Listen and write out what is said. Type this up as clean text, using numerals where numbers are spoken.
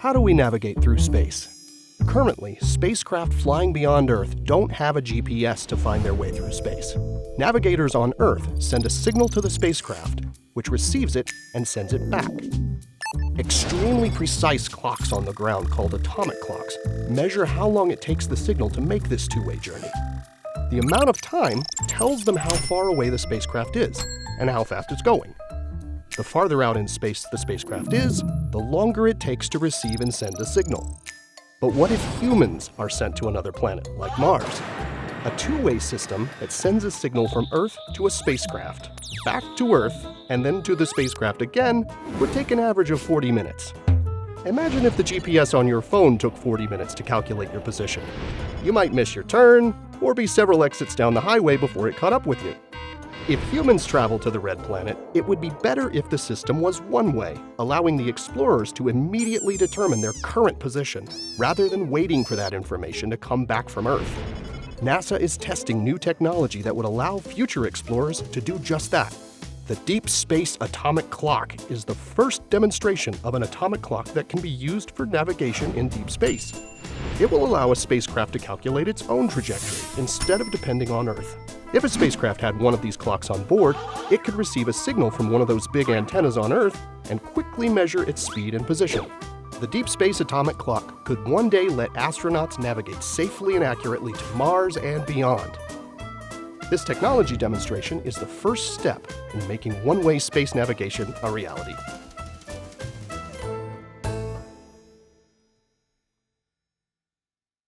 How do we navigate through space? Currently, spacecraft flying beyond Earth don't have a GPS to find their way through space. Navigators on Earth send a signal to the spacecraft, which receives it and sends it back. Extremely precise clocks on the ground, called atomic clocks, measure how long it takes the signal to make this two-way journey. The amount of time tells them how far away the spacecraft is and how fast it's going. The farther out in space the spacecraft is, the longer it takes to receive and send a signal. But what if humans are sent to another planet, like Mars? A two-way system that sends a signal from Earth to a spacecraft, back to Earth, and then to the spacecraft again, would take an average of 40 minutes. Imagine if the GPS on your phone took 40 minutes to calculate your position. You might miss your turn, or be several exits down the highway before it caught up with you. If humans travel to the Red Planet, it would be better if the system was one-way, allowing the explorers to immediately determine their current position, rather than waiting for that information to come back from Earth. NASA is testing new technology that would allow future explorers to do just that. The Deep Space Atomic Clock is the first demonstration of an atomic clock that can be used for navigation in deep space. It will allow a spacecraft to calculate its own trajectory instead of depending on Earth. If a spacecraft had one of these clocks on board, it could receive a signal from one of those big antennas on Earth and quickly measure its speed and position. The Deep Space Atomic Clock could one day let astronauts navigate safely and accurately to Mars and beyond. This technology demonstration is the first step in making one-way space navigation a reality.